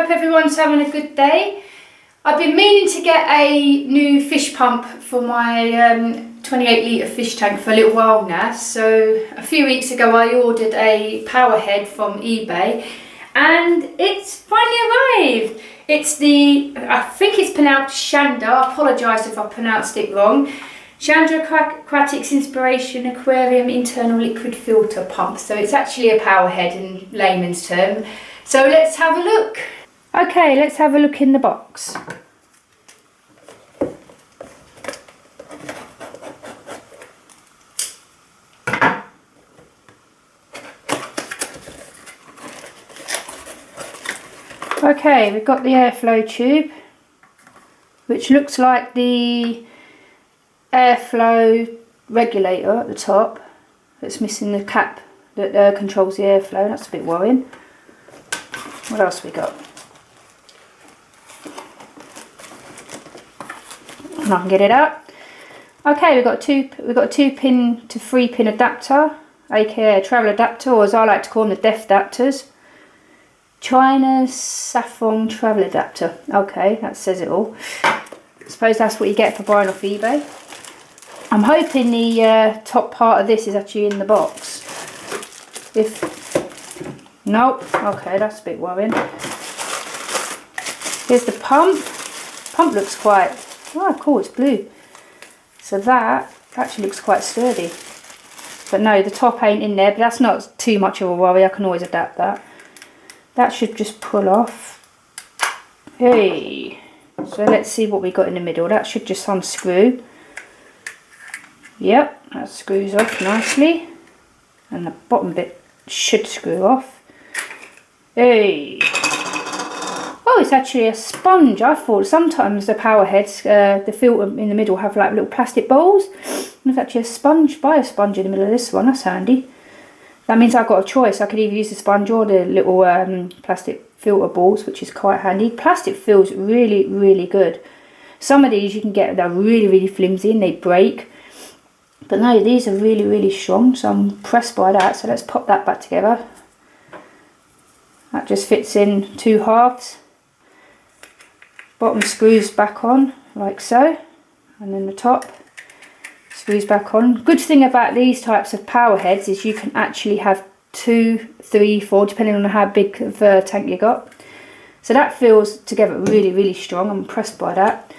hope everyone's having a good day. I've been meaning to get a new fish pump for my 28 litre fish tank for a little while now. So a few weeks ago I ordered a Powerhead from eBay and it's finally arrived. It's the, I think it's pronounced Shanda, I apologise if I pronounced it wrong. Shanda Aquatics Inspiration Aquarium Internal Liquid Filter Pump. So it's actually a Powerhead in layman's term. So let's have a look. Okay, let's have a look in the box. Okay, we've got the airflow tube, which looks like the airflow regulator at the top. It's missing the cap that controls the airflow. That's a bit worrying. What else we got? And I can get it out. Okay, we've got a 2-pin to 3-pin adapter, aka a travel adapter, or as I like to call them, the DEF adapters. China Saffron travel adapter. Okay, that says it all. I suppose that's what you get for buying off eBay. I'm hoping the top part of this is actually in the box. Nope. Okay, that's a bit worrying. Here's the pump. Pump looks quite, oh cool, it's blue. So that actually looks quite sturdy. But no, the top ain't in there, but that's not too much of a worry. I can always adapt that. That should just pull off. Hey. So let's see what we got in the middle. That should just unscrew. Yep, that screws off nicely. And the bottom bit should screw off. Hey. Oh, it's actually a sponge. I thought sometimes the Powerheads, the filter in the middle, have like little plastic bowls. There's actually a sponge, bio-sponge in the middle of this one. That's handy. That means I've got a choice. I could either use the sponge or the little plastic filter balls, which is quite handy. Plastic feels really, really good. Some of these you can get, they're really, really flimsy and they break. But no, these are really, really strong. So I'm impressed by that. So let's pop that back together. That just fits in 2 halves. Bottom screws back on, like so. And then the top screws back on. Good thing about these types of Powerheads is you can actually have 2, 3, 4, depending on how big of a tank you got. So that feels together really, really strong. I'm impressed by that.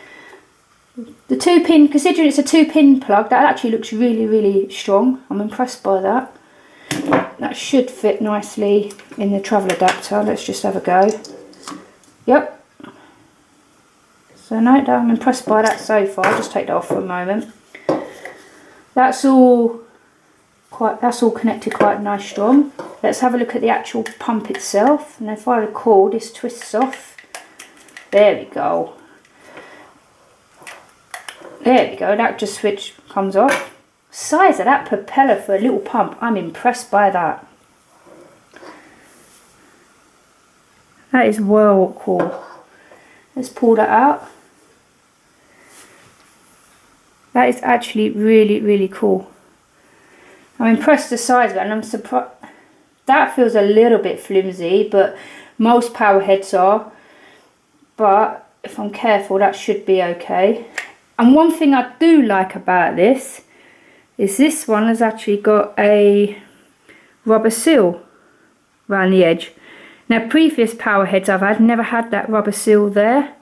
The 2-pin, considering it's a 2-pin plug, that actually looks really, really strong. I'm impressed by that. That should fit nicely in the travel adapter. Let's just have a go. Yep. So no, I'm impressed by that so far. I'll just take that off for a moment. That's all connected quite nice strong. Let's have a look at the actual pump itself. And if I recall, this twists off. There we go. There we go, that just switch comes off. Size of that propeller for a little pump, I'm impressed by that. That is well cool. Let's pull that out. That is actually really, really cool. I'm impressed the size of it, and I'm surprised. That feels a little bit flimsy, but most Powerheads are. But if I'm careful, that should be okay. And one thing I do like about this is this one has actually got a rubber seal around the edge. Now previous Powerheads I've had never had that rubber seal there.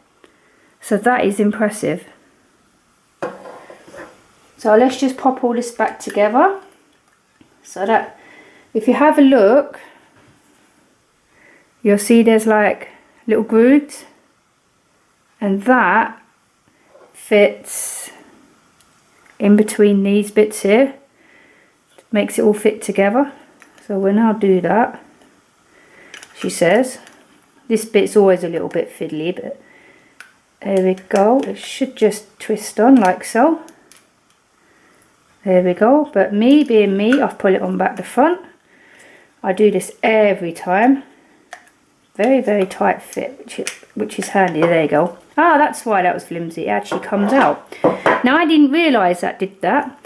So that is impressive. So let's just pop all this back together. So that if you have a look, you'll see there's like little grooves. And that fits in between these bits here, makes it all fit together. So we'll now do that. She says this bit's always a little bit fiddly, but there we go. It should just twist on like so. There we go. But me being me, I've put it on back to front. I do this every time. Very, very tight fit, which is handy. There you go. Ah, that's why that was flimsy. It actually comes out. Now I didn't realise that did that,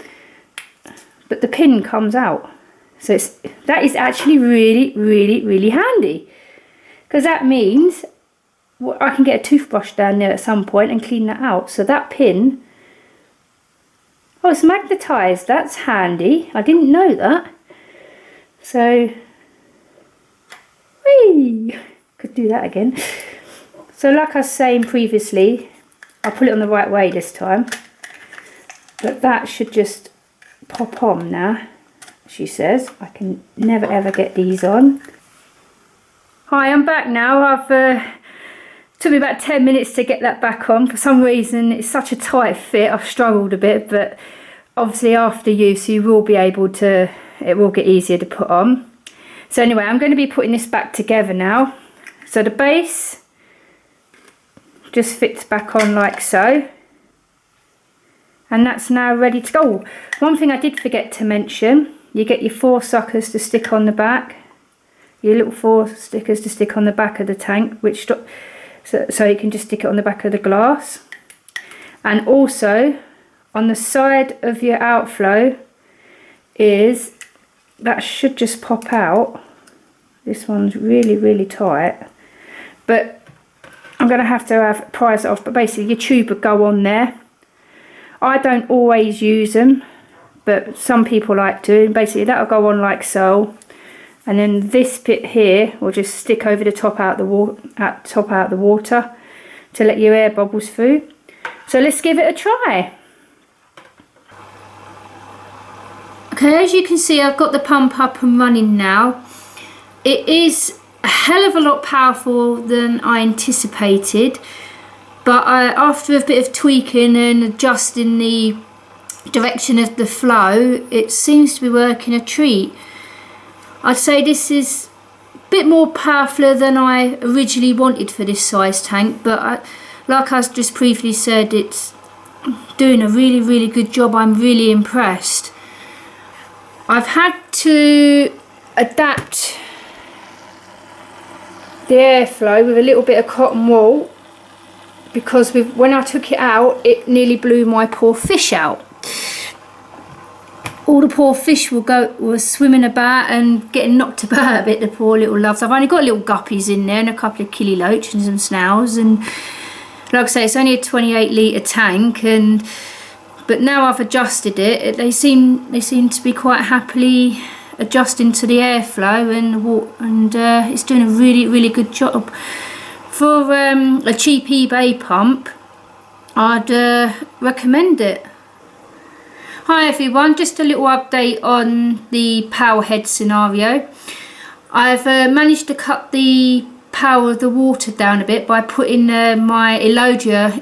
but the pin comes out. So that is actually really, really, really handy, because that means I can get a toothbrush down there at some point and clean that out. So that pin, oh, it's magnetised. That's handy. I didn't know that. So, whee! Could do that again. So like I was saying previously, I'll put it on the right way this time. But that should just pop on now, she says. I can never ever get these on. Hi, I'm back now. Took me about 10 minutes to get that back on. For some reason, it's such a tight fit. I've struggled a bit, but obviously after use, you will be able to, it will get easier to put on. So anyway, I'm going to be putting this back together now. So the base just fits back on like so. And that's now ready to go. One thing I did forget to mention, you get your 4 suckers to stick on the back. Your little 4 stickers to stick on the back of the tank, which so you can just stick it on the back of the glass. And also on the side of your outflow that should just pop out. This one's really tight, but I'm going to have prise it off. But basically your tube would go on there. I don't always use them, but some people like to. And basically that'll go on like so. And then this bit here will just stick over the top out the water to let your air bubbles through. So let's give it a try. Okay, as you can see, I've got the pump up and running now. It is a hell of a lot powerful than I anticipated, but after a bit of tweaking and adjusting the direction of the flow, it seems to be working a treat. I'd say this is a bit more powerful than I originally wanted for this size tank, but like I just previously said, it's doing a really good job. I'm really impressed. I've had to adapt the airflow with a little bit of cotton wool, because when I took it out, it nearly blew my poor fish out. All the poor fish were swimming about and getting knocked about a bit, the poor little loves. I've only got little guppies in there and a couple of killie loach and some snails, and like I say, it's only a 28 litre tank, but now I've adjusted it, they seem to be quite happily adjusting to the airflow, and it's doing a really good job. For a cheap eBay pump, I'd recommend it. Hi everyone, just a little update on the Powerhead scenario. I've managed to cut the power of the water down a bit by putting my Elodia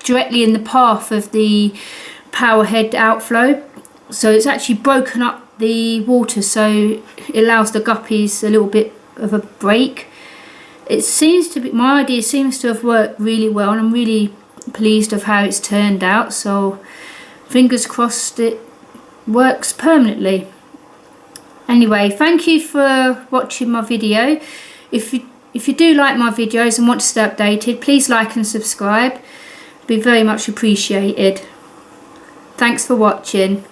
directly in the path of the Powerhead outflow. So it's actually broken up the water, so it allows the guppies a little bit of a break. It seems to be, my idea seems to have worked really well, and I'm really pleased of how it's turned out. So fingers crossed it works permanently. Anyway, thank you for watching my video. If you do like my videos and want to stay updated, please like and subscribe. It'd be very much appreciated. Thanks for watching.